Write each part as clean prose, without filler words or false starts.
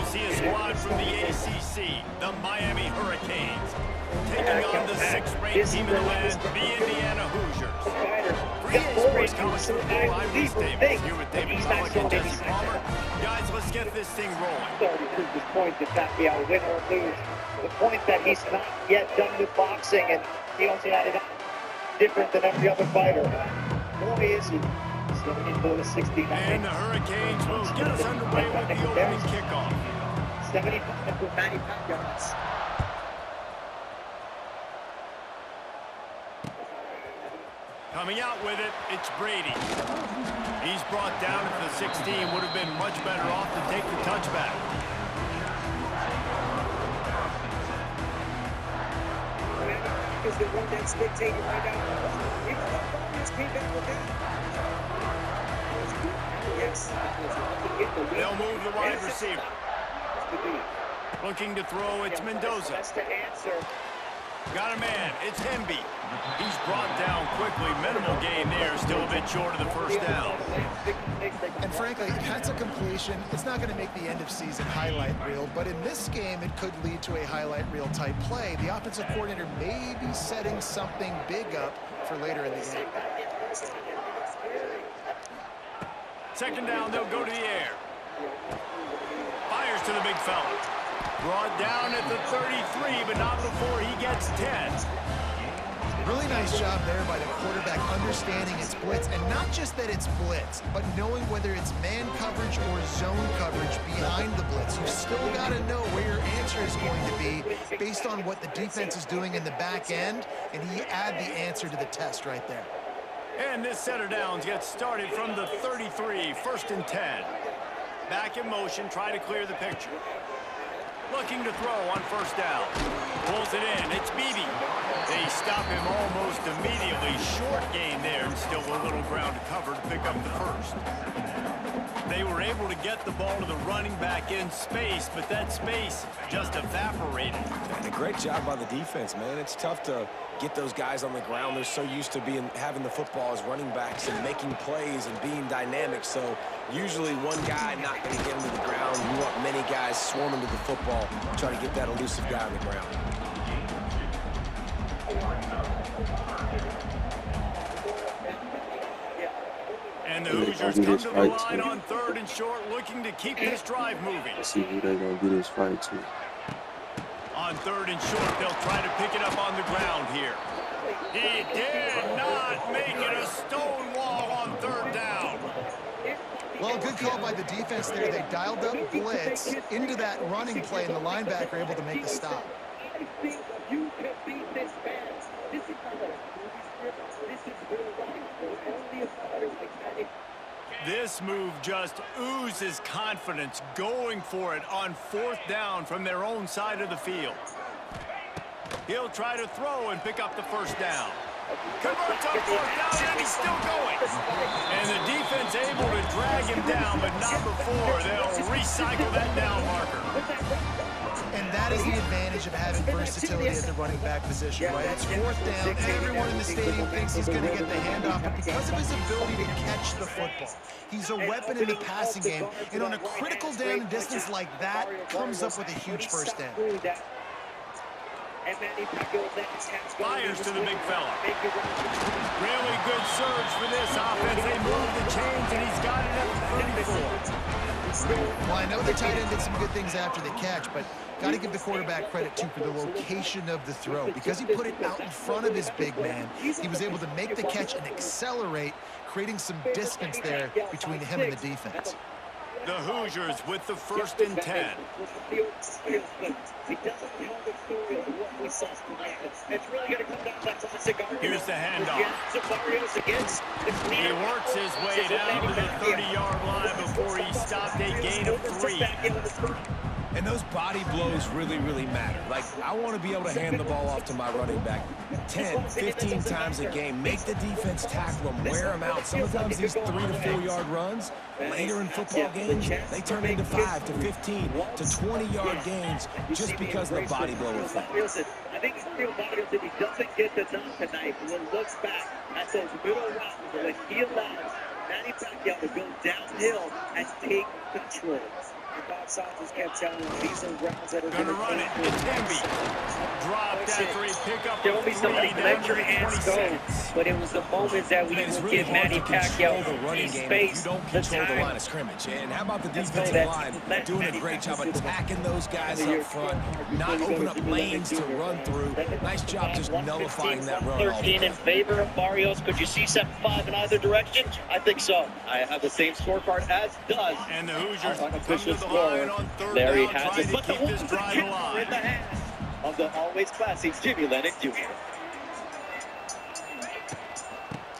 see a squad from the ACC, the Miami Hurricanes, taking on the 6th-ranked team in the land, the Indiana Hoosiers. For EA Sports College Football, I'm Reese Davis, here with David Pollack and Jesse Palmer. Guys, let's get this thing rolling. The point that not be a win or lose. The point that he's not yet done with boxing, and he also had it different than every other fighter. Boy, is he. 74-69. And the Hurricanes will get us underway with the opening kickoff. 75 for Manny Pacquiao. Coming out with it, it's Brady. He's brought down at the 16. Would have been much better off to take the touchback. Is the one that's dictating right now. Even the Falcons came back with that. Yes. They'll move the wide receiver. Looking to throw, it's Mendoza. That's the answer. Got a man, it's Hemby. He's brought down quickly. Minimal gain there, still a bit short of the first down. And frankly, that's a completion. It's not going to make the end of season highlight reel, but in this game, it could lead to a highlight reel type play. The offensive coordinator may be setting something big up for later in the game. Second down, they'll go to the air. Fires to the big fella. Brought down at the 33, but not before he gets 10. Really nice job there by the quarterback understanding it's blitz, and not just that it's blitz, but knowing whether it's man coverage or zone coverage behind the blitz. You still got to know where your answer is going to be based on what the defense is doing in the back end, and he add the answer to the test right there. And this set of downs gets started from the 33, 1st and 10. Back in motion, try to clear the picture. Looking to throw on 1st down. Pulls it in, it's Beebe. They stop him almost immediately. Short gain there, and still a little ground to cover to pick up the 1st. They were able to get the ball to the running back in space, but that space just evaporated. And a great job by the defense, man. It's tough to get those guys on the ground. They're so used to having the football as running backs and making plays and being dynamic. So usually one guy not going to get him to the ground. You want many guys swarming to the football, try to get that elusive guy on the ground. And the Hoosiers come to the line on 3rd and short, looking to keep this drive moving. Let's see who they're going to do this fight to. On 3rd and short, they'll try to pick it up on the ground here. He did not make it a stone wall on 3rd down. Well, good call by the defense there. They dialed up blitz into that running play, and the linebacker able to make the stop. I think you can beat this fans. This is not a movie script. This is real life. There's only a fighter like that. This move just oozes confidence, going for it on 4th down from their own side of the field. He'll try to throw and pick up the 1st down. Converts on 4th down, and he's still going. And the defense able to drag him down, but not before they'll recycle that down marker. And that is the advantage of having versatility at the running back position, right? It's 4th down. Everyone in the stadium thinks he's going to get the handoff, but because of his ability to catch the football, he's a weapon in the passing game. And on a critical down and distance like that, comes up with a huge 1st down. Fires to the big fella. Really good surge for this offense. They move the chains, and he's got it at the 34. Well, I know the tight end did some good things after the catch, but got to give the quarterback credit, too, for the location of the throw. Because he put it out in front of his big man, he was able to make the catch and accelerate, creating some distance there between him and the defense. The Hoosiers with the 1st and 10. Here's the handoff. He works his way down to the 30-yard line before he stopped a gain of 3. And those body blows really, really matter. Like, I want to be able to hand the ball off to my running back 10, 15 times a game. Make the defense tackle them, wear them out. Sometimes these 3 to 4 yard runs, later in football games, they turn into 5 to 15 to 20-yard gains just because of the body blow effect. I think it's real obvious if he doesn't get the done tonight, when he looks back at those middle routes, when he allows Manny Pacquiao to go downhill and take control. Bob Saunders kept telling him these are rounds that are Gonna run it. It's Hemby. Dropped after he pick up There a will be somebody three let down your to hands 20 go, seconds. but it was the moment that we Man, it's will really give hard Manny to control the Pacquiao running the game if you space, don't the control the time. line of scrimmage. And how about the Let's go, defensive that line let doing a Manny great job Pacquiao attacking those guys Your up front, scorecard not before we open go to up Jimmy lanes to Lennon Jr., run through. Nice job just 115, nullifying that run 113 in altogether. favor of Barrios. Could you see 7-5 in either direction? I think so. I have the same scorecard as does And the Hoosiers our come unofficial to the scorer. line on third Larry down, has trying it, to but the keep this one's drive in alive. the hands of the always classy Jimmy Lennon Jr.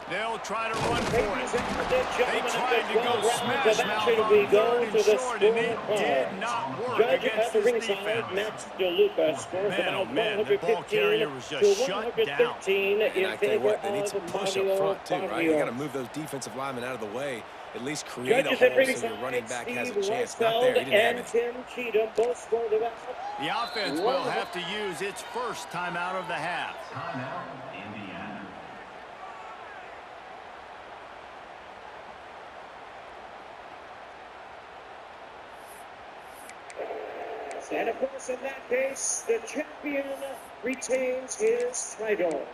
They'll try to run for Ladies it. and They gentlemen, tried to after 12 go rounds smash of mouth action, on we go third to and the short, and it did scorecard. not work Judge against at the this ringside, defense. Max DeLuca scores Man, oh about man, that ball 115 carrier was to just shut down. 113 And in I tell you favor what, they need some of push up Mario front too, right? You got to Barrios. move those defensive linemen out of the way. At least create a Judges at hole so your ringside, running back has a Steve chance. Not there. Weisfeld He didn't have and it. Tim Cheatham both scored about The offense will have to use its first timeout of the half. And of course, in that case, the champion retains his title.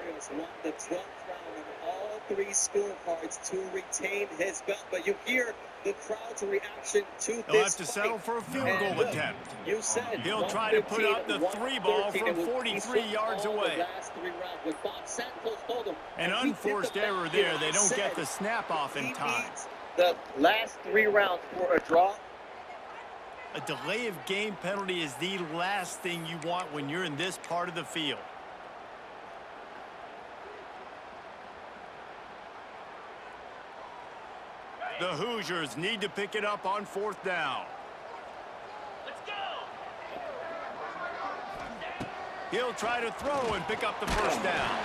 Barrios won the 12th round of all three scorecards to retain his belt. But you hear the crowd's reaction to He'll this have to settle for a field And goal look, attempt. You said He'll try to put up the 115, three ball 113, from and we 43 saw yards all away. The last three rounds with Bob Santos told him, An and he did unforced the error math there. here. They I don't get said the snap off in he time. needs the last three rounds for a draw. A delay of game penalty is the last thing you want when you're in this part of the field. The Hoosiers need to pick it up on fourth down. Let's go! He'll try to throw and pick up the first down.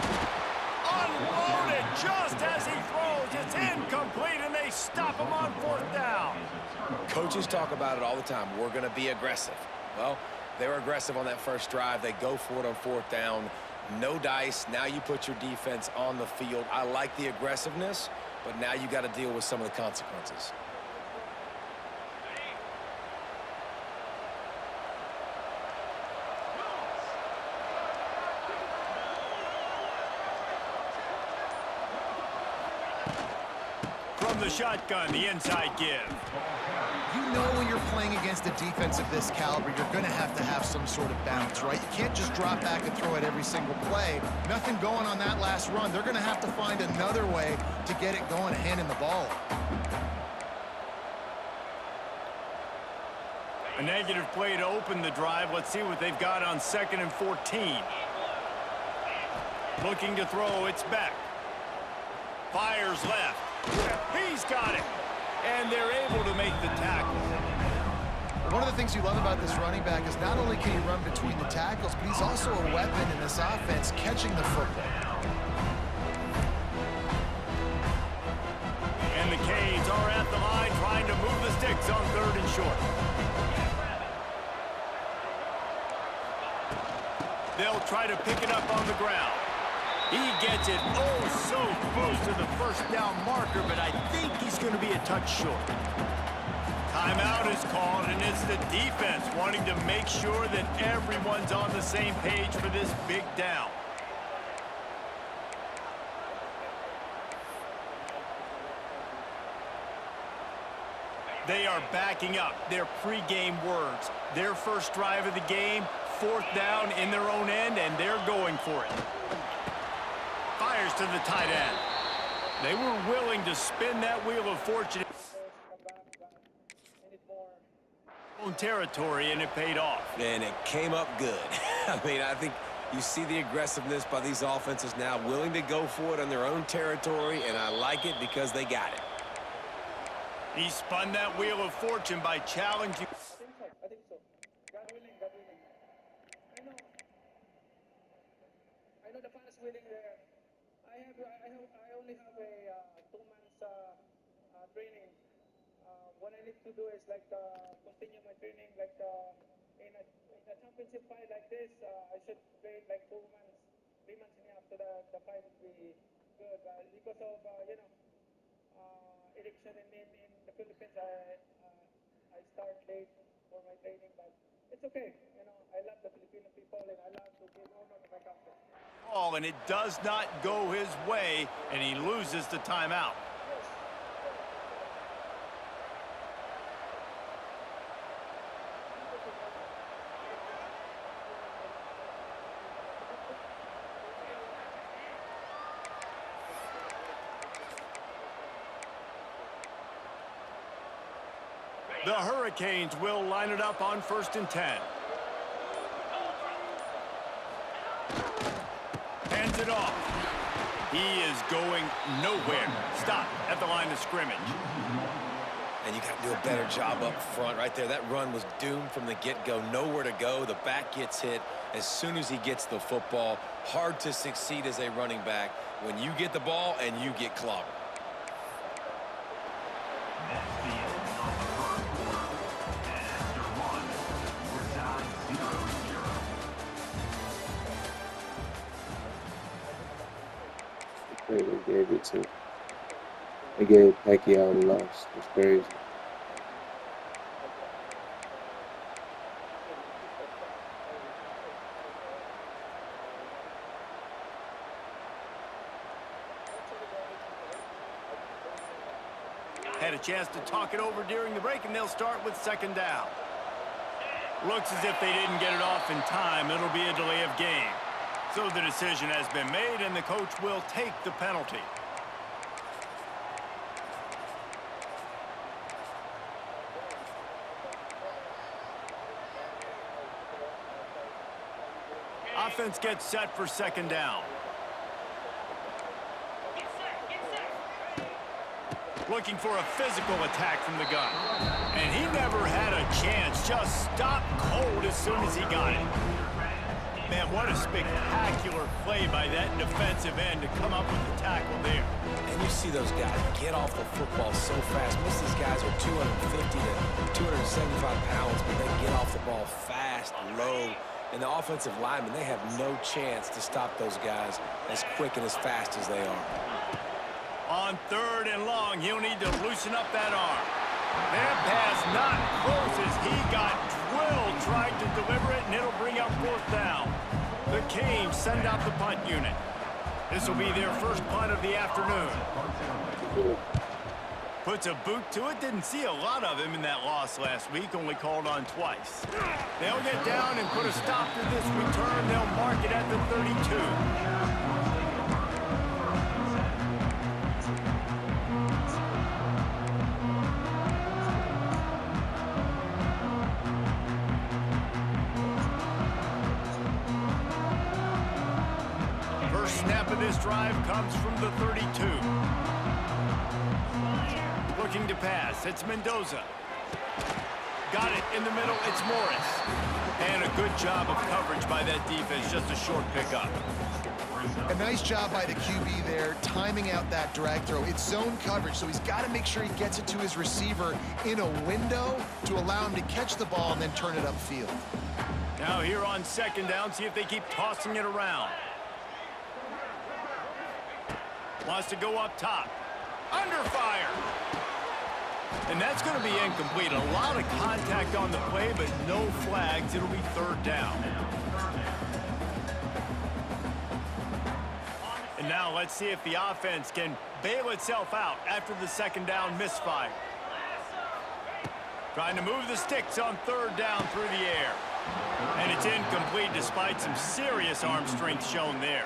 Unloaded just as he throws. It's incomplete, and they stop him on fourth down. Coaches talk about it all the time. We're going to be aggressive. Well, they were aggressive on that first drive. They go for it on fourth down. No dice. Now you put your defense on the field. I like the aggressiveness, but now you got to deal with some of the consequences. From the shotgun, the inside give. You know when you're playing against a defense of this caliber, you're going to have some sort of balance, right? You can't just drop back and throw it every single play. Nothing going on that last run. They're going to have to find another way to get it going, handing the ball. A negative play to open the drive. Let's see what they've got on 2nd and 14. Looking to throw, it's Beck. Fires left. He's got it. And they're able to make the tackle. One of the things you love about this running back is not only can he run between the tackles, but he's also a weapon in this offense catching the football. And the Canes are at the line trying to move the sticks on 3rd and short. They'll try to pick it up on the ground. He gets it so close to the first down marker, but I think he's going to be a touch short. Timeout is called, and it's the defense wanting to make sure that everyone's on the same page for this big down. They are backing up their pregame words. Their first drive of the game, 4th down in their own end, and they're going for it. Fires to the tight end. They were willing to spin that wheel of fortune in territory, and it paid off. And it came up good. I mean, I think you see the aggressiveness by these offenses now, willing to go for it on their own territory, and I like it because they got it. He spun that wheel of fortune by challenging. I think so. God willing, God willing. I know the fan is willing there. I only have a 2 months training. What I need to do is like continue my training. Like in a championship fight like this, I should train like 2 months, 3 months and a half, so the fight will be good. Because of election in the Philippines. I start late for my training, but it's okay. You know, I love the Filipino people and I love to give honor to my country. Oh, and it does not go his way, and he loses the timeout. The Hurricanes will line it up on 1st and 10. Hands it off. He is going nowhere. Stop at the line of scrimmage. And you got to do a better job up front right there. That run was doomed from the get-go. Nowhere to go. The back gets hit as soon as he gets the football. Hard to succeed as a running back when you get the ball and you get clobbered. They gave it to. They gave Pacquiao the loss. It's crazy. Had a chance to talk it over during the break, and they'll start with 2nd down. Looks as if they didn't get it off in time. It'll be a delay of game. So the decision has been made, and the coach will take the penalty. Offense gets set for 2nd down. Looking for a physical attack from the gun. And he never had a chance. Just stopped cold as soon as he got it. Man, what a spectacular play by that defensive end to come up with the tackle there. And you see those guys get off the football so fast. Most of these guys are 250 to 275 pounds, but they get off the ball fast, low. And the offensive linemen, they have no chance to stop those guys as quick and as fast as they are. On 3rd and long, he'll need to loosen up that arm. That pass not close as he got drilled trying to deliver it, and it'll bring up 4th down. The Canes send out the punt unit. This will be their first punt of the afternoon. Puts a boot to it. Didn't see a lot of him in that loss last week, only called on twice. They'll get down and put a stop to this return. They'll mark it at the 32. Snap of this drive comes from the 32. Looking to pass, it's Mendoza. Got it in the middle, it's Morris. And a good job of coverage by that defense, just a short pickup. A nice job by the QB there, timing out that drag throw. It's zone coverage, so he's got to make sure he gets it to his receiver in a window to allow him to catch the ball and then turn it upfield. Now here on 2nd down, see if they keep tossing it around. Wants to go up top. Under fire. And that's going to be incomplete. A lot of contact on the play, but no flags. It'll be 3rd down. And now let's see if the offense can bail itself out after the 2nd down misfire. Trying to move the sticks on 3rd down through the air. And it's incomplete despite some serious arm strength shown there.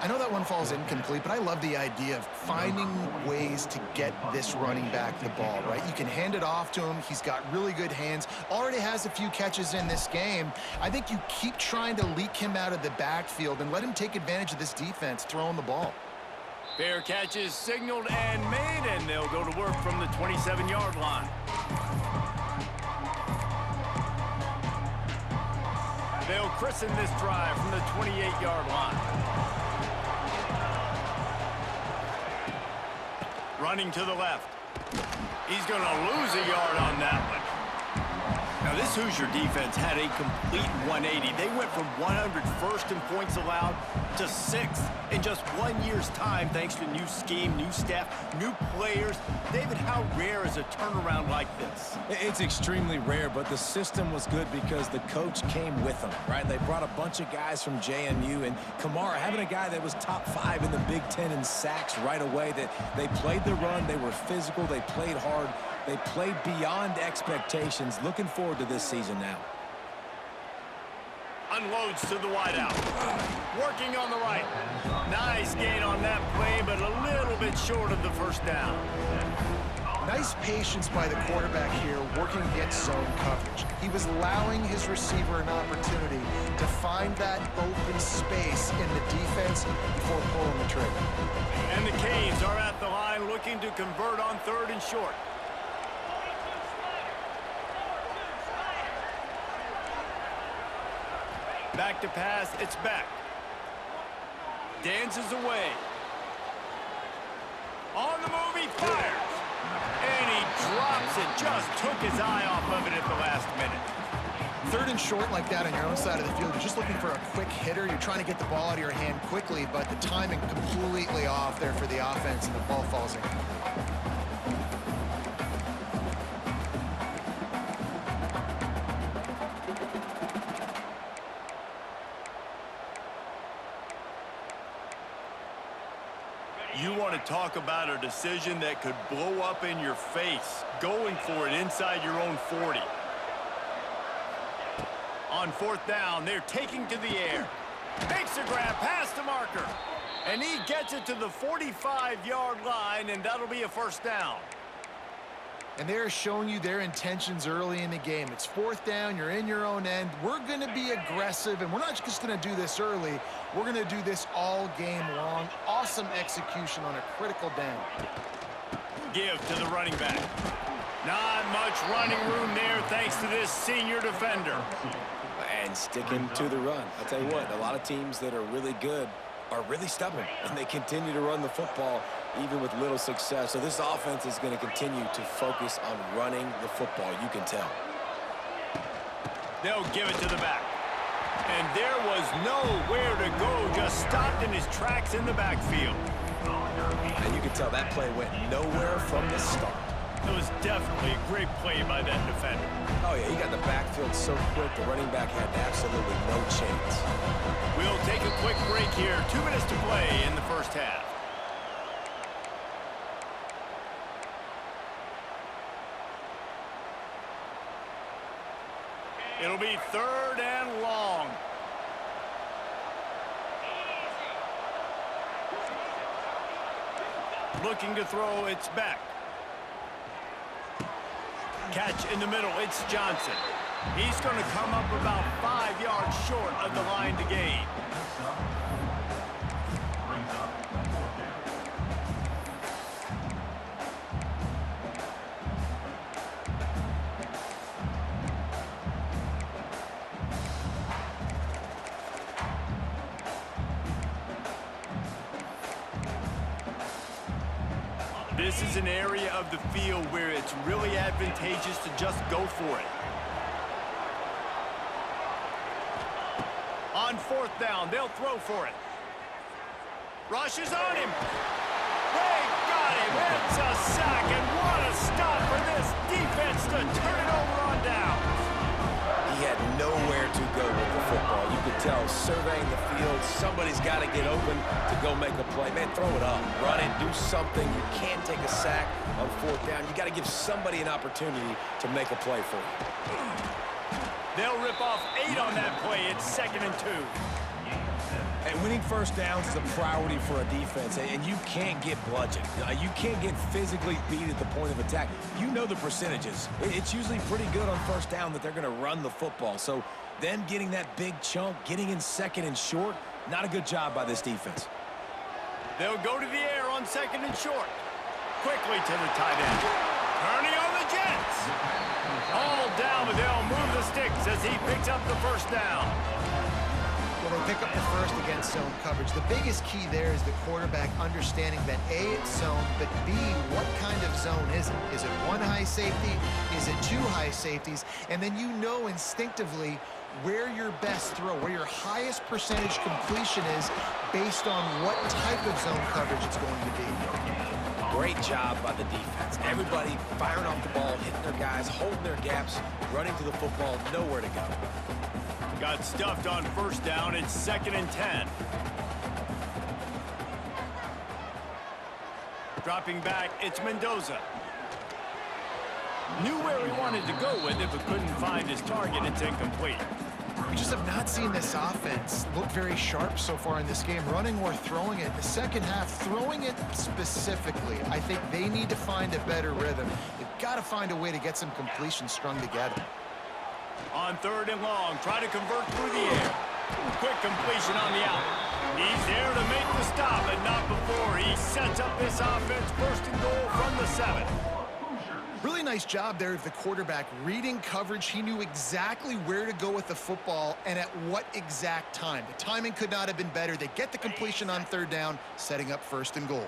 I know that one falls incomplete, but I love the idea of finding ways to get this running back the ball, right? You can hand it off to him. He's got really good hands. Already has a few catches in this game. I think you keep trying to leak him out of the backfield and let him take advantage of this defense throwing the ball. Fair catch is signaled and made, and they'll go to work from the 27-yard line. They'll christen this drive from the 28-yard line. Running to the left. He's going to lose a yard on that one. Now, this Hoosier defense had a complete 180. They went from 101st in points allowed to 6th in just 1 year's time, thanks to new scheme, new staff, new players. David, how rare is a turnaround like this? It's extremely rare, but the system was good because the coach came with them, right? They brought a bunch of guys from JMU, and Kamara, having a guy that was top 5 in the Big Ten in sacks right away, that they played the run, they were physical, they played hard. They played beyond expectations. Looking forward to this season now. Unloads to the wideout. Working on the right. Nice gain on that play, but a little bit short of the first down. Nice patience by the quarterback here, working against zone coverage. He was allowing his receiver an opportunity to find that open space in the defense before pulling the trigger. And the Canes are at the line looking to convert on 3rd and short. Back to pass, it's back. Dances away. On the move, he fires. And he drops it, just took his eye off of it at the last minute. 3rd and short like that on your own side of the field, you're just looking for a quick hitter. You're trying to get the ball out of your hand quickly, but the timing completely off there for the offense, and the ball falls in. You want to talk about a decision that could blow up in your face, going for it inside your own 40. On 4th down, they're taking to the air. Makes a grab past the marker. And he gets it to the 45-yard line, and that'll be a 1st down. And they're showing you their intentions early in the game. It's 4th down, you're in your own end. We're going to be aggressive, and we're not just going to do this early. We're going to do this all game long. Awesome execution on a critical down. Give to the running back. Not much running room there thanks to this senior defender. And sticking to the run. I'll tell you what, a lot of teams that are really good are really stubborn, and they continue to run the football even with little success. So this offense is going to continue to focus on running the football. You can tell. They'll give it to the back. And there was nowhere to go, just stopped in his tracks in the backfield. And you can tell that play went nowhere from the start. It was definitely a great play by that defender. Oh, yeah, he got the backfield so quick, the running back had absolutely no chance. We'll take a quick break here. 2 minutes to play in the 1st half. It'll be 3rd and long. Looking to throw, it's back. Catch in the middle, it's Johnson. He's going to come up about 5 yards short of the line to gain. This is an area of the field where it's really advantageous to just go for it. On 4th down, they'll throw for it. Rushes on him. They got him. It's a sack, and what a stop for this defense to turn it over on down. He had nowhere to go with the football. You could tell, surveying the field, somebody's got to get open to go make a play. Man, throw it up, run it, do something. You can't take a sack on 4th down. You got to give somebody an opportunity to make a play for you. They'll rip off 8 on that play. It's 2nd and 2. And winning 1st downs is a priority for a defense, and you can't get bludgeoned. You can't get physically beat at the point of attack. You know the percentages. It's usually pretty good on 1st down that they're going to run the football. So them getting that big chunk, getting in 2nd and short, not a good job by this defense. They'll go to the air on 2nd and short. Quickly to the tight end. Turning on the Jets. All down, but they'll move the sticks as he picks up the 1st down. Well, they pick up the first against zone coverage. The biggest key there is the quarterback understanding that A, it's zone, but B, what kind of zone is it? Is it one high safety? Is it two high safeties? And then you know instinctively where your best throw, where your highest percentage completion is based on what type of zone coverage it's going to be. Great job by the defense. Everybody firing off the ball, hitting their guys, holding their gaps, running to the football, nowhere to go. Got stuffed on first down. It's 2nd and 10. Dropping back, it's Mendoza. Knew where he wanted to go with it, but couldn't find his target. It's incomplete. We just have not seen this offense look very sharp so far in this game, running or throwing it. In the second half, throwing it specifically, I think they need to find a better rhythm. They've got to find a way to get some completions strung together. On 3rd and long, try to convert through the air. Quick completion on the out. He's there to make the stop, but not before he sets up this offense 1st and goal from the 7. Really nice job there of the quarterback reading coverage. He knew exactly where to go with the football and at what exact time. The timing could not have been better. They get the completion on 3rd down, setting up 1st and goal.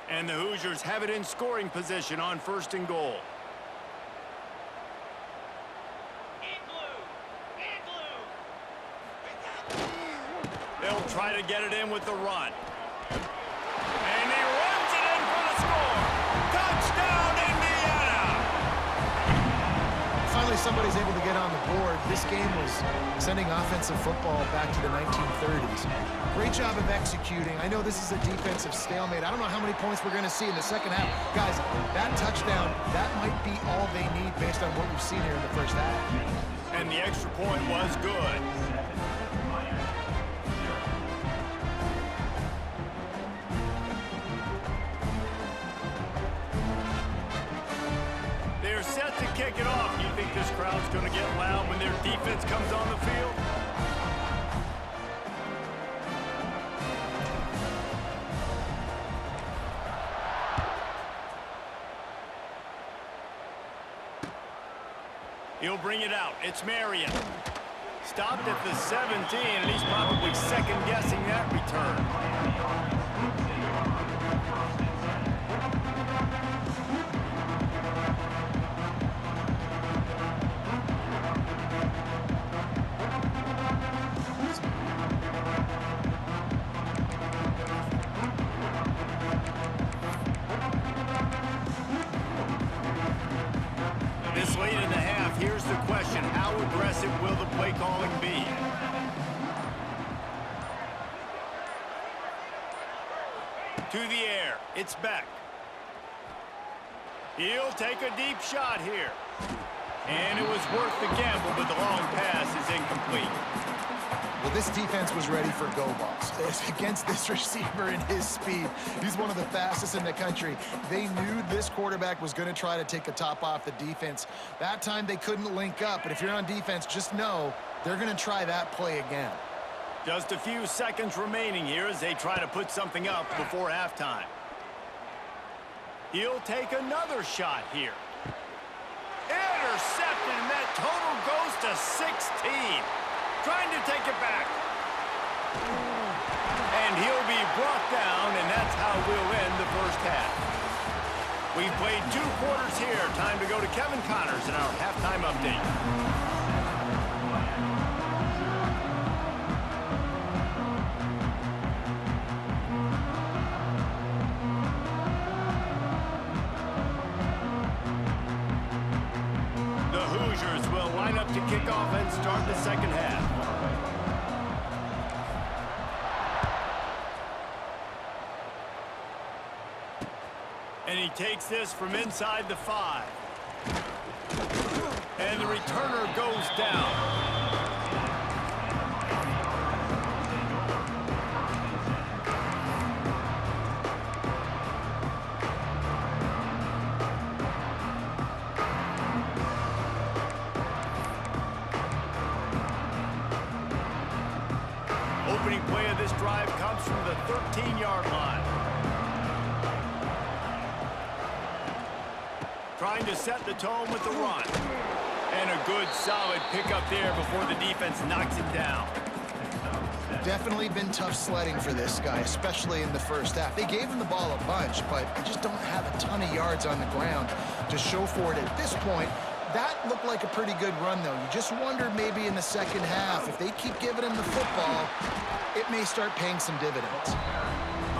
And the Hoosiers have it in scoring position on 1st and goal. They'll try to get it in with the run. And he runs it in for the score. Touchdown, Indiana! Finally, somebody's able to get on the board. This game was sending offensive football back to the 1930s. Great job of executing. I know this is a defensive stalemate. I don't know how many points we're going to see in the second half. Guys, that touchdown, that might be all they need based on what we've seen here in the first half. And the extra point was good. They're set to kick it off. You think this crowd's going to get loud when their defense comes on the field? He'll bring it out. It's Marion. Stopped at the 17, and he's probably second-guessing that return. This late in the half, here's the question. How aggressive will the play calling be? To the air. It's Beck. He'll take a deep shot here. And it was worth the gamble, but the long pass is incomplete. Well, this defense was ready for go balls. Against this receiver and his speed, he's one of the fastest in the country. They knew this quarterback was going to try to take the top off the defense. That time they couldn't link up, but if you're on defense, just know they're going to try that play again. Just a few seconds remaining here as they try to put something up before halftime. He'll take another shot here. Intercepted, and that total goes to 16. Trying to take it back. And he'll be brought down, and that's how we'll end the first half. We've played 2 quarters here. Time to go to Kevin Connors in our halftime update. The Hoosiers will line up to kick off and start the second half. And he takes this from inside the 5. And the returner goes down. Opening play of this drive comes from the 13-yard line. Trying to set the tone with the run. And a good, solid pickup there before the defense knocks it down. definitely been tough sledding for this guy, especially in the first half. They gave him the ball a bunch, but they just don't have a ton of yards on the ground to show for it at this point. That looked like a pretty good run, though. You just wonder maybe in the second half, if they keep giving him the football, it may start paying some dividends.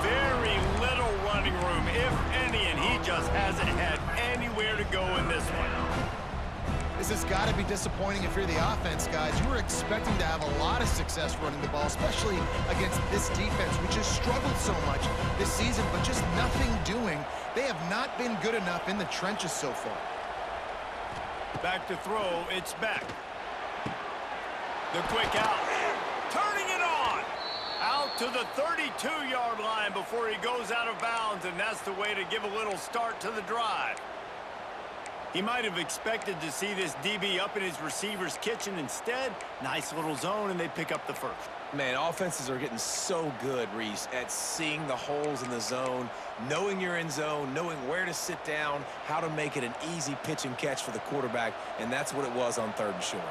Very little running room, if any, and he just hasn't had anywhere to go in this one. This has got to be disappointing if you're the offense, guys. You were expecting to have a lot of success running the ball, especially against this defense, which has struggled so much this season, but just nothing doing. They have not been good enough in the trenches so far. Back to throw, it's Beck. The quick out, turning it on. Out to the 32-yard line before he goes out of bounds, and that's the way to give a little start to the drive. He might have expected to see this DB up in his receiver's kitchen. Instead, nice little zone, and they pick up the first. Man, offenses are getting so good, Reese, at seeing the holes in the zone, knowing you're in zone, knowing where to sit down, how to make it an easy pitch and catch for the quarterback, and that's what it was on 3rd and short.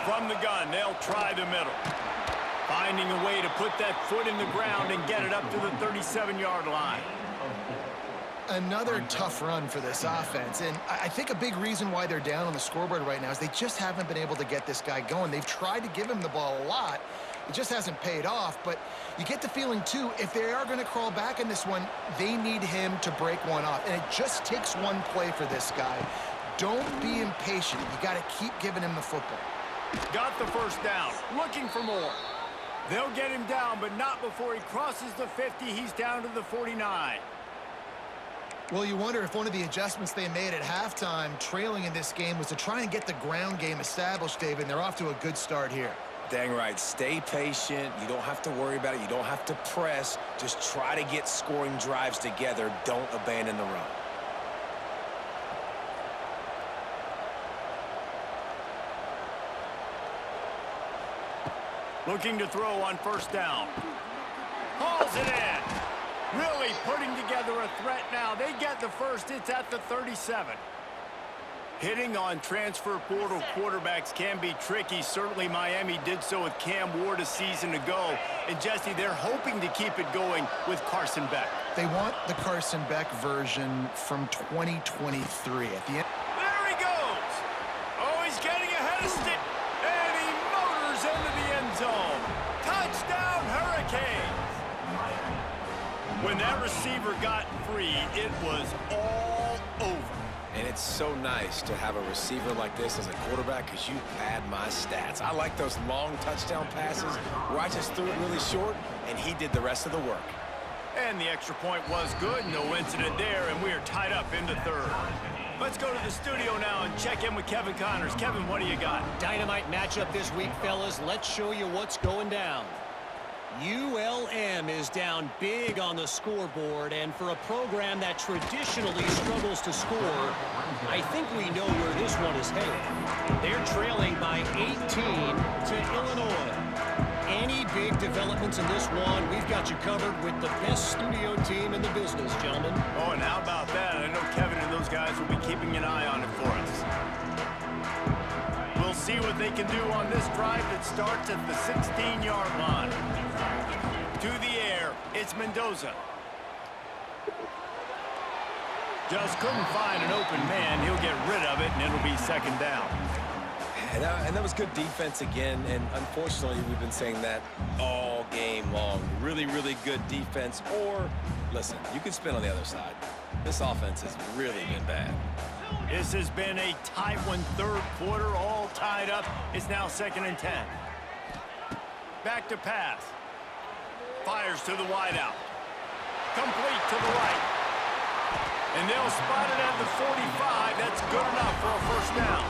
From the gun, they'll try the middle. Finding a way to put that foot in the ground and get it up to the 37-yard line. Another tough run for this offense, and I think a big reason why they're down on the scoreboard right now is they just haven't been able to get this guy going. They've tried to give him the ball a lot. It just hasn't paid off, but you get the feeling, too, if they are going to crawl back in this one, they need him to break one off, and it just takes one play for this guy. Don't be impatient. You got to keep giving him the football. Got the first down, looking for more. They'll get him down, but not before he crosses the 50. He's down to the 49. Well, you wonder if one of the adjustments they made at halftime, trailing in this game, was to try and get the ground game established, David, and they're off to a good start here. Dang right. Stay patient. You don't have to worry about it. You don't have to press. Just try to get scoring drives together. Don't abandon the run. Looking to throw on first down. Hauls it in. Really putting together a threat now. They get the first. It's at the 37. Hitting on transfer portal quarterbacks can be tricky. Certainly Miami did so with Cam Ward a season ago. And Jesse, they're hoping to keep it going with Carson Beck. They want the Carson Beck version from 2023 at the end. There he goes. Oh, he's getting ahead of stick. And he motors into the end zone. Touchdown, Hurricanes. When that receiver got free, it was all over. And it's so nice to have a receiver like this as a quarterback because you pad my stats. I like those long touchdown passes where I just threw it really short, and he did the rest of the work. And the extra point was good. No incident there, and we are tied up into 3rd. Let's go to the studio now and check in with Kevin Connors. Kevin, what do you got? Dynamite matchup this week, fellas. Let's show you what's going down. ULM is down big on the scoreboard, and for a program that traditionally struggles to score, I think we know where this one is headed. They're trailing by 18 to Illinois. Any big developments in this one, we've got you covered with the best studio team in the business, gentlemen. Oh, and how about that? I know Kevin and those guys will be keeping an eye on it for us. We'll see what they can do on this drive that starts at the 16-yard line. To the air, it's Mendoza. Just couldn't find an open man. He'll get rid of it, and it'll be 2nd down. And that was good defense again, and unfortunately, we've been saying that all game long. Really, really good defense, or, listen, you can spin on the other side. This offense has really been bad. This has been a tight one, 3rd quarter, all tied up. It's now 2nd and 10. Back to pass. Fires to the wideout. Complete to the right. And they'll spot it at the 45. That's good enough for a 1st down.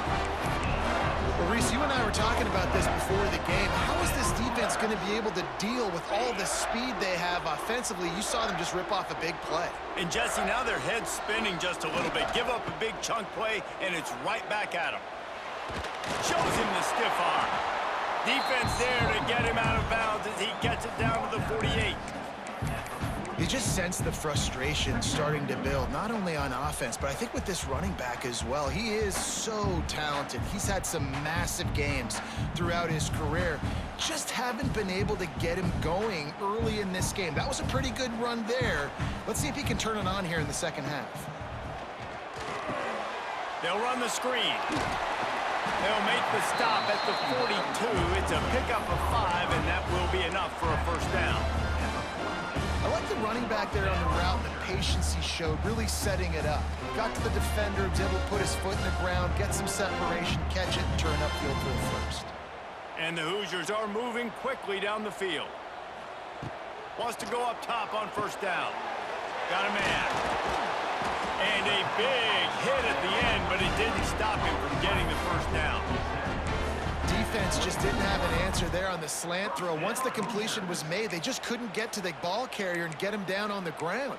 Well, Reese, you and I were talking about this before the game. How is this defense going to be able to deal with all the speed they have offensively? You saw them just rip off a big play. And Jesse, now their head's spinning just a little bit. Give up a big chunk play, and it's right back at him. Shows him the stiff arm. Defense there to get him out of bounds as he gets it down to the 48. You just sense the frustration starting to build, not only on offense, but I think with this running back as well. He is so talented. He's had some massive games throughout his career. Just haven't been able to get him going early in this game. That was a pretty good run there. Let's see if he can turn it on here in the second half. They'll run the screen. They'll make the stop at the 42. It's a pickup of 5, and that will be enough for a first down. I like the running back there on the route, the patience he showed, really setting it up. Got to the defender, was able to put his foot in the ground, get some separation, catch it, and turn upfield for the first. And the Hoosiers are moving quickly down the field. Wants to go up top on first down. Got a man. And a big hit at the end, but it didn't stop him from getting the first down. Defense just didn't have an answer there on the slant throw. Once the completion was made, they just couldn't get to the ball carrier and get him down on the ground.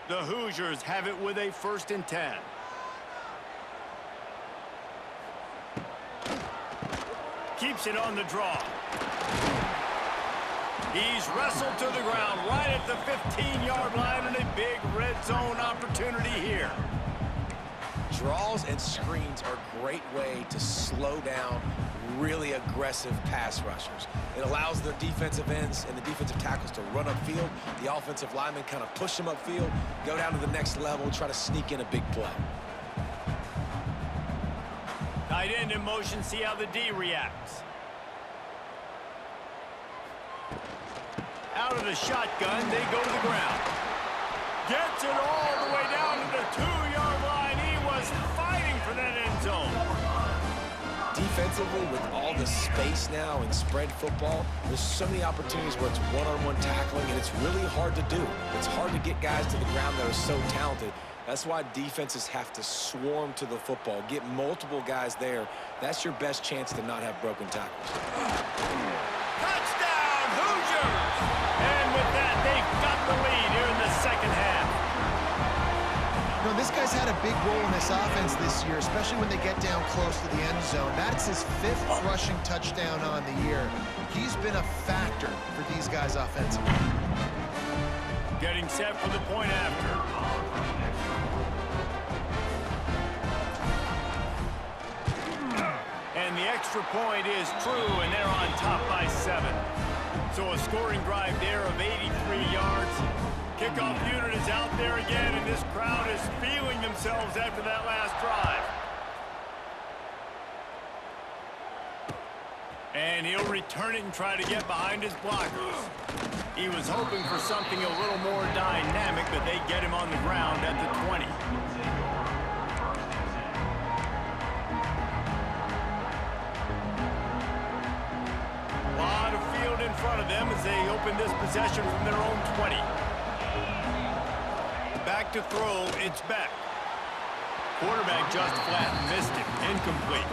The Hoosiers have it with a 1st and 10. Keeps it on the draw. He's wrestled to the ground right at the 15-yard line, and a big red zone opportunity here. Draws and screens are a great way to slow down really aggressive pass rushers. It allows the defensive ends and the defensive tackles to run upfield. The offensive linemen kind of push them upfield, go down to the next level, try to sneak in a big play. Tight end in motion, see how the D reacts. Out of the shotgun, they go to the ground. Gets it all the way down to the 2-yard line. He was fighting for that end zone. Defensively, with all the space now in spread football, there's so many opportunities where it's one-on-one tackling, and it's really hard to do. It's hard to get guys to the ground that are so talented. That's why defenses have to swarm to the football, get multiple guys there. That's your best chance to not have broken tackles. Touchdown, Hoosiers! And with that, they've got the lead here in the second half. You know, this guy's had a big role in this offense this year, especially when they get down close to the end zone. That's his 5th rushing touchdown on the year. He's been a factor for these guys offensively. Getting set for the point after. And the extra point is true, and they're on top by 7. So a scoring drive there of 83 yards. Kickoff unit is out there again, and this crowd is feeling themselves after that last drive. And he'll return it and try to get behind his blockers. He was hoping for something a little more dynamic, but they get him on the ground at the 20. Lot of field in front of them as they open this possession from their own 20. Back to throw, it's Beck. Quarterback just flat missed it, incomplete.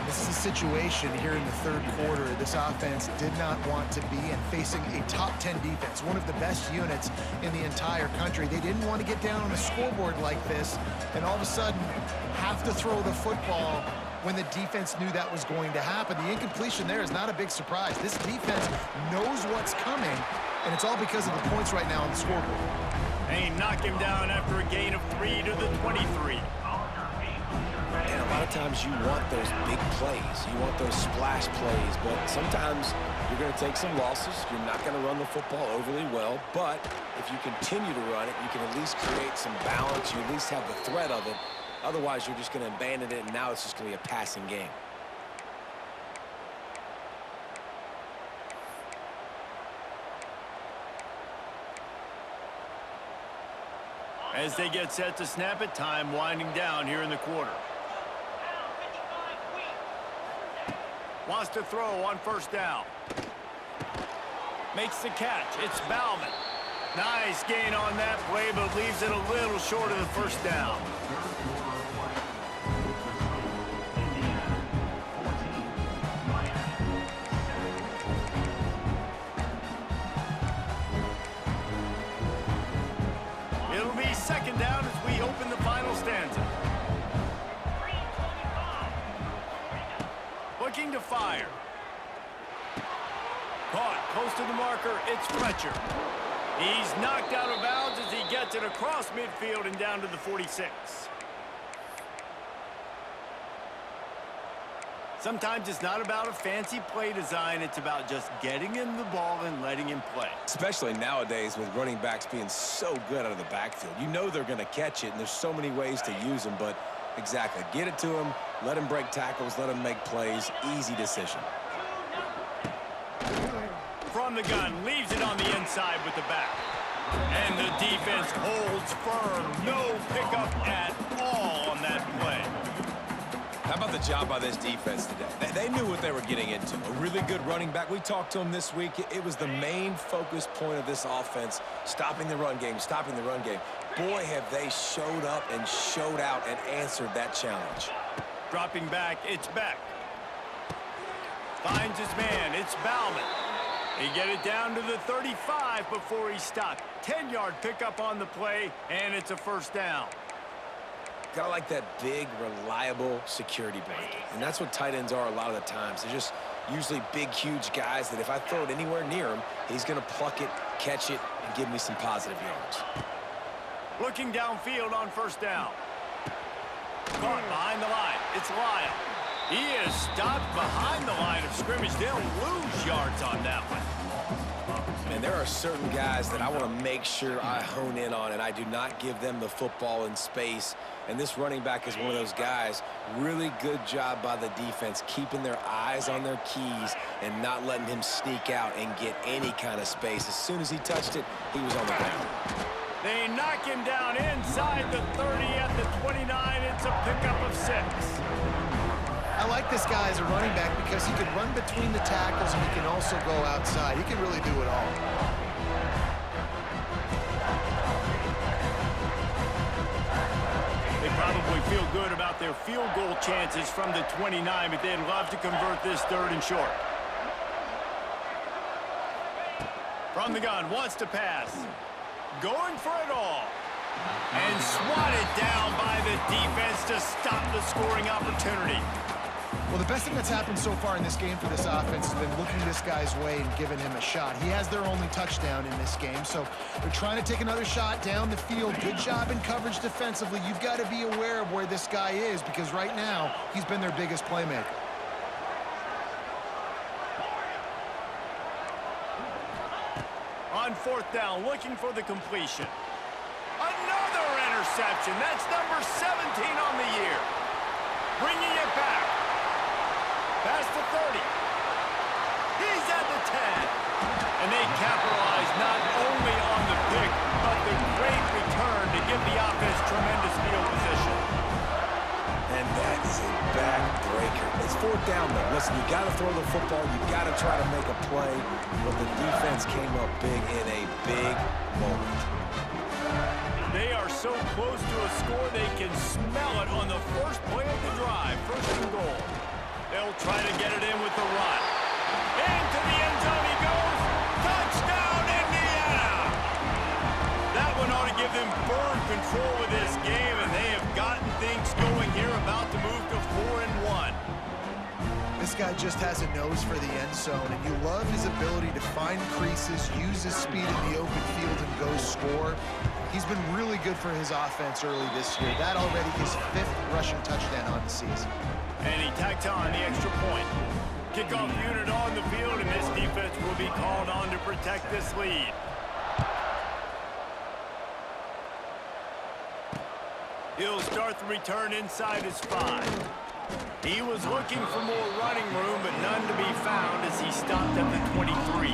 This is a situation here in the 3rd quarter this offense did not want to be in, facing a top 10 defense, one of the best units in the entire country. They didn't want to get down on the scoreboard like this and all of a sudden have to throw the football when the defense knew that was going to happen. The incompletion there is not a big surprise. This defense knows what's coming, and it's all because of the points right now on the scoreboard. They knock him down after a gain of 3 to the 23. And a lot of times you want those big plays. You want those splash plays, but sometimes you're going to take some losses. You're not going to run the football overly well, but if you continue to run it, you can at least create some balance. You at least have the threat of it. Otherwise, you're just going to abandon it, and now it's just going to be a passing game. As they get set to snap it, time winding down here in the quarter. Wants to throw on first down. Makes the catch. It's Bauman. Nice gain on that play, but leaves it a little short of the first down. It'll be second down as we open the final stanza. fire. Caught close to the marker. It's Fletcher. He's knocked out of bounds as he gets it across midfield and down to the 46. Sometimes it's not about a fancy play design. It's about just getting him the ball and letting him play. Especially nowadays with running backs being so good out of the backfield. You know they're going to catch it, and there's so many ways to use them. But exactly, get it to him, let him break tackles, let him make plays. Easy decision. From the gun, leaves it on the inside with the back. And the defense holds firm. No pickup at all on that play. How about the job by this defense today? They knew what they were getting into. A really good running back. We talked to him this week. It was the main focus point of this offense, stopping the run game, stopping the run game. Boy, have they showed up and showed out and answered that challenge. Dropping back, it's Beck. Finds his man, it's Bauman. He get it down to the 35 before he stopped. 10-yard pickup on the play, and it's a first down. Gotta like that big, reliable security blanket. And that's what tight ends are a lot of the times. They're just usually big, huge guys that if I throw it anywhere near him, he's gonna pluck it, catch it, and give me some positive yards. Looking downfield on first down. Caught behind the line. It's Lyle. He is stopped behind the line of scrimmage. They'll lose yards on that one. And there are certain guys that I want to make sure I hone in on, and I do not give them the football in space. And this running back is one of those guys. Really good job by the defense, keeping their eyes on their keys and not letting him sneak out and get any kind of space. As soon as he touched it, he was on the ground. They knock him down inside the 30 at the 29. It's a pickup of 6. I like this guy as a running back because he can run between the tackles and he can also go outside. He can really do it all. They probably feel good about their field goal chances from the 29, but they'd love to convert this 3rd and short. From the gun, wants to pass. Going for it all. And swatted down by the defense to stop the scoring opportunity. Well, the best thing that's happened so far in this game for this offense has been looking this guy's way and giving him a shot. He has their only touchdown in this game, so they're trying to take another shot down the field. Good job in coverage defensively. You've got to be aware of where this guy is because right now he's been their biggest playmaker. On 4th down, looking for the completion. Another interception. That's number 17 on the year. Bringing it back. Past the 30. He's at the 10. And they capitalize not only on the pick, but the great return to give the offense tremendous field position. And that is a backbreaker. It's 4th down, though. Listen, you got to throw the football. You got to try to make a play. But the defense came up big in a big moment. They are so close to a score, they can smell it on the first play of the drive. 1st and goal. They'll try to get it in with the run. Into the end zone he goes. Touchdown, Indiana! That one ought to give them firm control of this game, and they have gotten things going here, about to move to 4-1. This guy just has a nose for the end zone, and you love his ability to find creases, use his speed in the open field, and go score. He's been really good for his offense early this year. That already his 5th rushing touchdown on the season. And he tacked on the extra point. Kickoff unit on the field, and this defense will be called on to protect this lead. He'll start the return inside his 5. He was looking for more running room, but none to be found as he stopped at the 23.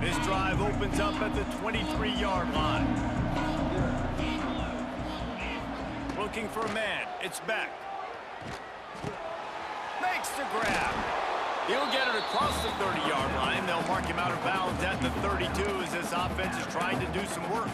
This drive opens up at the 23-yard line. Looking for a man. It's Beck. Makes the grab. He'll get it across the 30-yard line. They'll mark him out of bounds at the 32 as this offense is trying to do some work.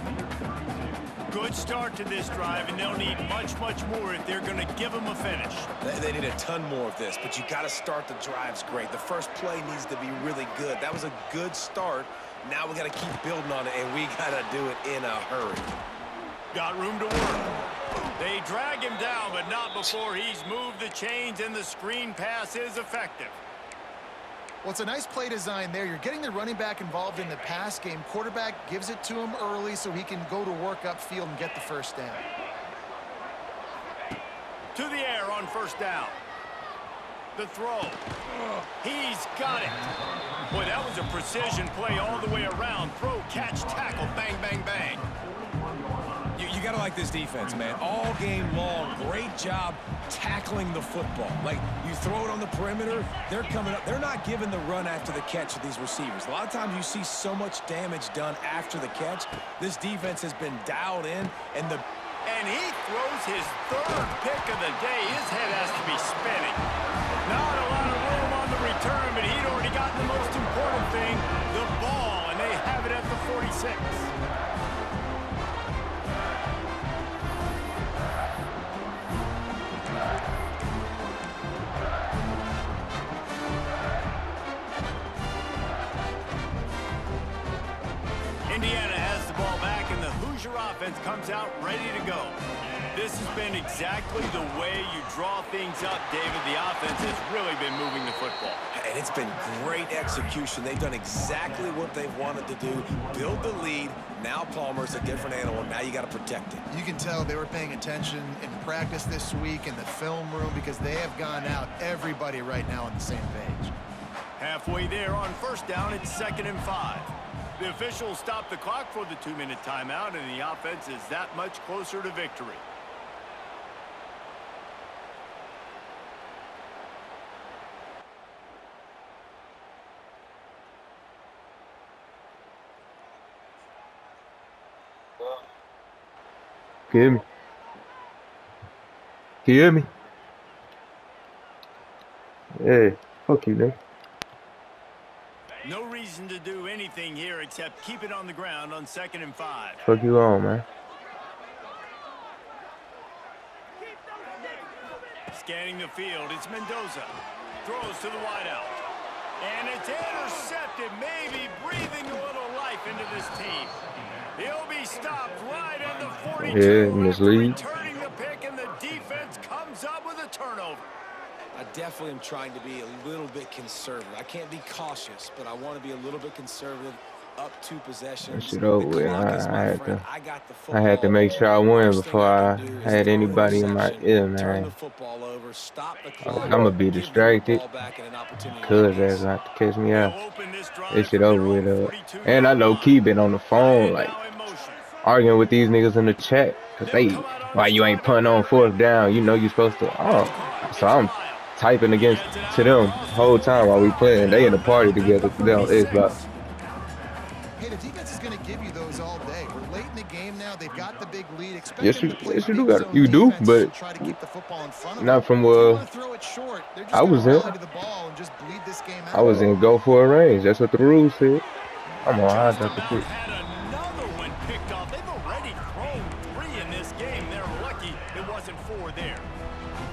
Good start to this drive, and they'll need much, much more if they're going to give them a finish. They need a ton more of this, but you got to start the drives great. The first play needs to be really good. That was a good start. Now we got to keep building on it, and we got to do it in a hurry. Got room to work. They drag him down, but not before he's moved the chains, and the screen pass is effective. Well, it's a nice play design there. You're getting the running back involved in the pass game. Quarterback gives it to him early so he can go to work upfield and get the first down. To the air on first down. The throw. He's got it. Boy, that was a precision play all the way around. Throw, catch, tackle, bang, bang, bang. You got to like this defense, man. All game long, great job tackling the football. Like, you throw it on the perimeter, they're coming up. They're not giving the run after the catch to these receivers. A lot of times you see so much damage done after the catch. This defense has been dialed in, And he throws his third pick of the day. His head has to be spinning. Not a lot of room on the return, but he'd already gotten the most important thing, the ball, and they have it at the 46. Indiana has the ball back, and the Hoosier offense comes out ready to go. This has been exactly the way you draw things up, David. The offense has really been moving the football. and it's been great execution. They've done exactly what they've wanted to do, build the lead. Now Palmer's a different animal. Now you got to protect it. You can tell they were paying attention in practice this week in the film room because they have gone out, everybody right now on the same page. Halfway there on first down, it's 2nd and 5. The officials stop the clock for the 2-minute timeout, and the offense is that much closer to victory. Can you hear me? Can you hear me? Hey, fuck you, nigga. No reason to do anything here except keep it on the ground on 2nd and 5. Fuck you on, man. Scanning the field, it's Mendoza. Throws to the wideout. And it's intercepted, maybe breathing a little life into this team. He'll be stopped right at the 42. Yeah, mislead. Returning the pick, and the defense comes up with a turnover. I definitely am trying to be a little bit conservative. I can't be cautious, but I want to be a little bit conservative up 2 possessions. That shit over with. I had to make sure I won win before I had anybody in my ear, man. I'm gonna be distracted. Cuz that's not to catch me out. This shit over with, and I know Key been on the phone, like, arguing with these niggas in the chat. Cause they, why you ain't punting on 4th down? You know you supposed to. Oh, so I'm typing against to them the whole time while we playing. They in the party together. They on Xbox. Hey, the defense is going to give you those all day. We're late in the game now. They've got the big lead. Expect Yes, them you, to play yes, you big do zone got. You do, defense but to try to keep the football in front of not them. from If you wanna throw it short, they're just I was gonna in. rally to the ball and just bleed this game out. I was in go for a range. That's what the rules said. I'm on high Just jump about quick. had another one picked off. They've already thrown 3 in this game. They're lucky it wasn't 4 there.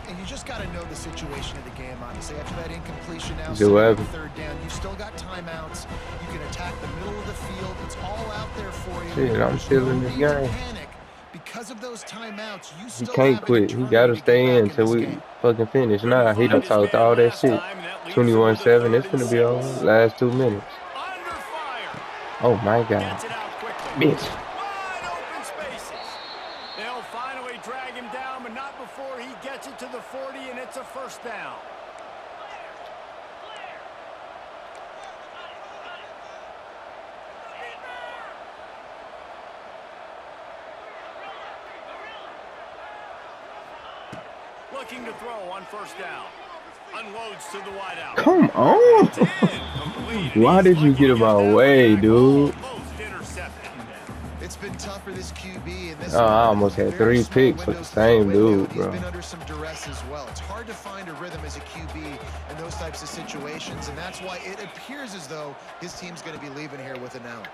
And you just got to know the situation of the game, honestly. After that incompletion now, Do whatever. 3rd down, you've still got timeouts. You can attack the middle of the field. It's all out there for you. Shit, I'm still in this No need to game. panic. Because of those timeouts, you He still can't have an quit. He eternity gotta to get stay in back till this we game. fucking finish. Nah, he done talked all that shit. 21-7. It's gonna be over. Last 2 minutes. Under fire. Oh my god. Gets it out quickly. Bitch. Wide open spaces. They'll finally drag him down, but not before he gets it to the 40, and it's a 1st down. Looking to throw on 1st down. Unloads to the wideout. Come on. Complete. Why did you get in my way, dude? Almost intercepted. It's been tough for this QB. And this Oh, I almost had 3 picks with the same dude, He's bro. been under some duress as well. It's hard to find a rhythm as a QB in those types of situations, and that's why it appears as though his team's going to be leaving here with an out.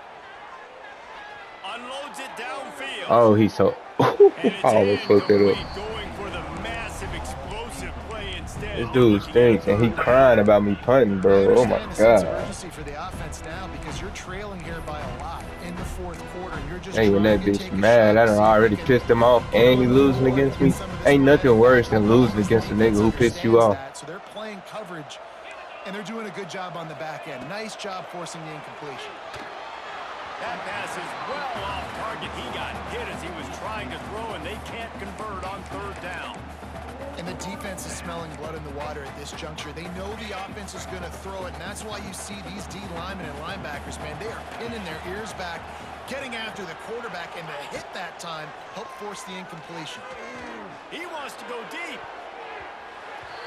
Unloads it downfield. Oh, he's so. I almost fucked it up. Going for the massive explosive play instead. This dude stinks, and he crying about me punting, bro. Oh my god. Urgency for the offense now because you're trailing here by a lot in the fourth quarter. And you're just Hey, when that bitch mad, I done already pissed him off, and he losing against me. Ain't nothing worse than losing against a nigga who pissed you off. So they're playing coverage, and they're doing a good job on the back end. Nice job forcing the incompletion. That pass is well off target. He got hit as he was trying to throw, and they can't convert on third down. And the defense is smelling blood in the water at this juncture. They know the offense is going to throw it, and that's why you see these D linemen and linebackers, man, they are pinning their ears back, getting after the quarterback, and the hit that time helped force the incompletion. He wants to go deep.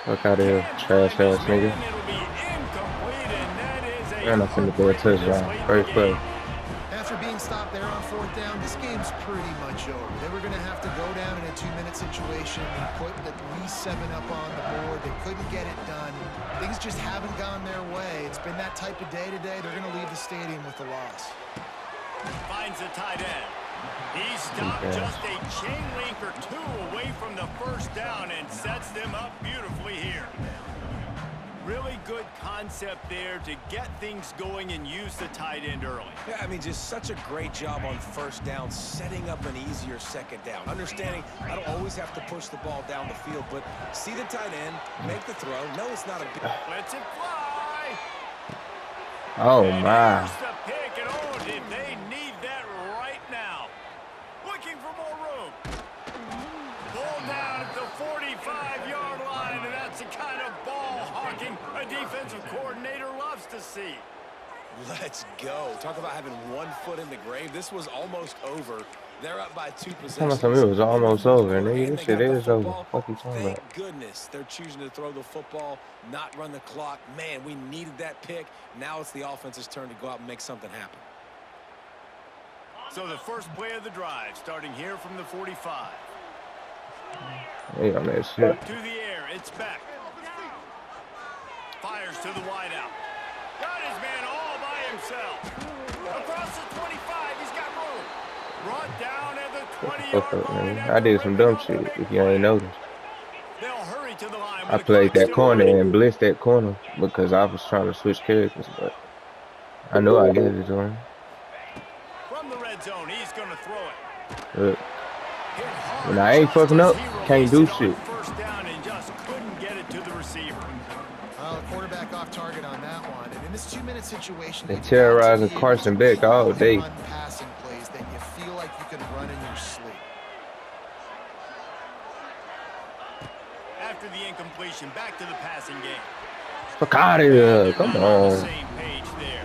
Fuck out of here, trash ass nigga. It'll be incomplete, and that is a And I'm finna go a touchdown. First play. After being stopped there on fourth down, this game's pretty much over. They were going to have to go down in a 2-minute situation and put at least 7 up on the board. They couldn't get it done. Things just haven't gone their way. It's been that type of day today. They're going to leave the stadium with a loss. Finds the tight end. He stopped just a chain link or two away from the first down and sets them up beautifully here. Really good concept there to get things going and use the tight end early. Yeah, I mean, just such a great job on first down, setting up an easier second down. Understanding I don't always have to push the ball down the field, but see the tight end, make the throw. No, it's not a big... Let's it fly. Oh And my. here's the pick, and oh, did they need that right now. Looking for more room. Pulled down at the 45-yard line, and that's the kind of ball hawking a defensive coordinator loves to see. Let's go. Talk about having one foot in the grave. This was almost over. They're up by 2 Tell possessions. me something, it was almost over, nigga. And This they shit got the is over. football. Fuck you talking about? Thank goodness they're choosing to throw the football, not run the clock. Man, we needed that pick. Now it's the offense's turn to go out and make something happen. So the first play of the drive, starting here from the 45. Hey, on that shit. To the air, it's back. Fires to the wideout. Got his man all by himself. Across the 25, he's got room. Brought down at the 20-yard line. Man. I did some dumb shit, if you ain't noticed. They'll hurry to the line. I played that corner and blitzed that corner because I was trying to switch characters, but I knew I gave it to him. From the red zone, he's going to throw it. Look, when I ain't fucking up, can't do shit. First down and just couldn't get it to the receiver. Well, the quarterback off target on that one. And in this 2-minute situation, They terrorizing Carson Beck all day. run passing plays that you feel like you can run in your sleep. After the incompletion, back to the passing game. Fuck out of here. Come on. Same page there.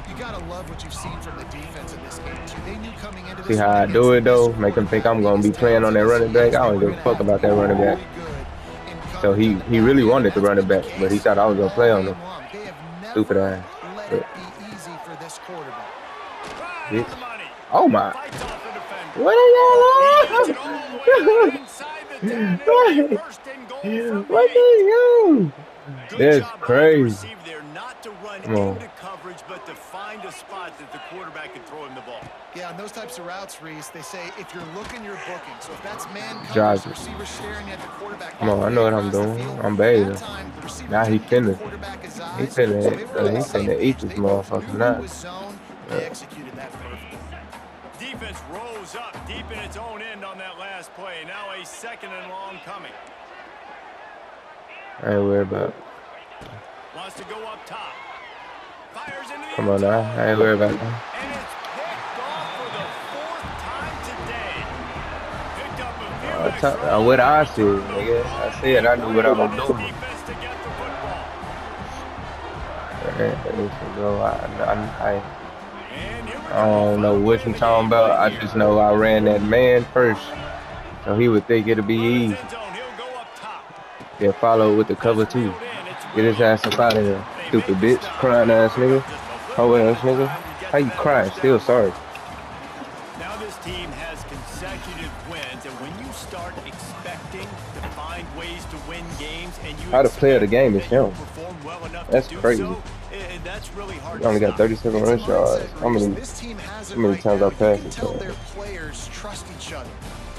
You gotta love what you've seen from the defense in this game too. They knew coming into See this how I game do it though? against Make them think I'm gonna be playing on that running back. I don't give a fuck about that running back. So he really wanted to run it back, but he thought I was gonna play on him. Stupid ass. Let it be easy for this quarterback. Right Bitch. on the money. Oh my. Fights off the defender. What are y'all Gets it all the way inside the 10. It'll be first and goal from What the the hell? Good That's job by the crazy. receiver there, not to run Come on. into coverage, but to find a spot that the quarterback can throw him the ball. Yeah, on those types of routes, Reese, they say if you're looking, you're booking. So if that's man coverage, Josh. the receiver staring at the quarterback. Come on, I know what I'm doing. I'm baiting. Now he finna. He finna eat this motherfucker now. They executed that perfectly. Defense rose up deep in its own end on that last play. Now a second and long coming. I ain't worried about it. Wants to go up top. Fires into the Come on now. I ain't worried about that. And it's picked off for the fourth time today. Picked up a few extra What I said, nigga. I said I knew what I was doing. defense to get the football. I don't know what you're talking about. I just know I ran that man first. So he would think it'd be easy. Then follow with the cover too. Get his ass up out of here. Stupid bitch. Crying ass nigga. Oh ass nigga. How you crying? Still sorry. Now this team has consecutive wins. fans, and when you start expecting to find ways to win games and you How to play the game is him. perform well enough That's to do crazy. so, that's really hard We only to got stop. 37 It's a rush yards. mindset, How many, Reese. This team has it how many right times now. I You passed can it? tell their players trust each other.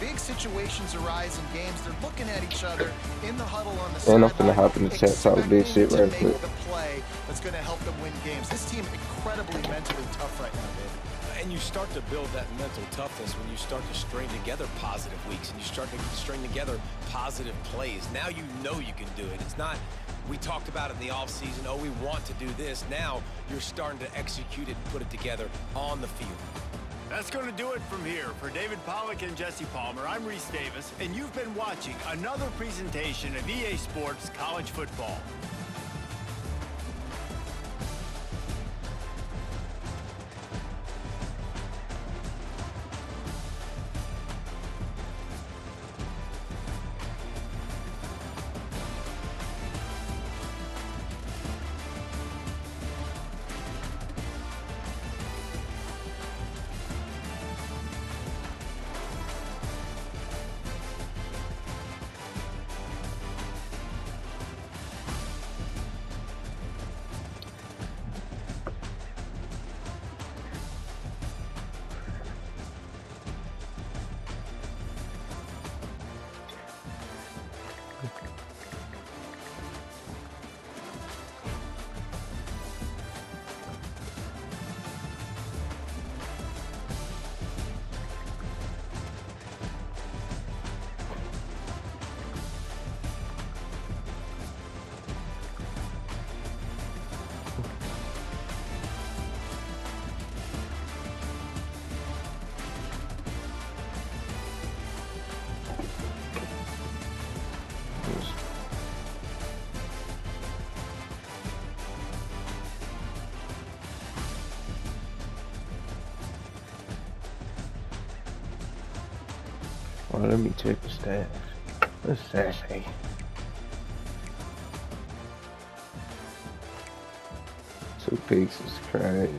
Big situations arise in games. They're looking at each other in the huddle on the And I'm sideline, finna hop in the chat, talk big shit expecting to right make quick. the play that's going to help them win games. This team incredibly mentally tough right now, David. And you start to build that mental toughness when you start to string together positive weeks and you start to string together positive plays. Now you know you can do it. It's not, we talked about it in the offseason, oh, we want to do this. Now you're starting to execute it and put it together on the field. That's going to do it from here. For David Pollack and Jesse Palmer, I'm Reese Davis, and you've been watching another presentation of EA Sports College Football. Well, let me check the stats. What's that say? 2 picks is crazy.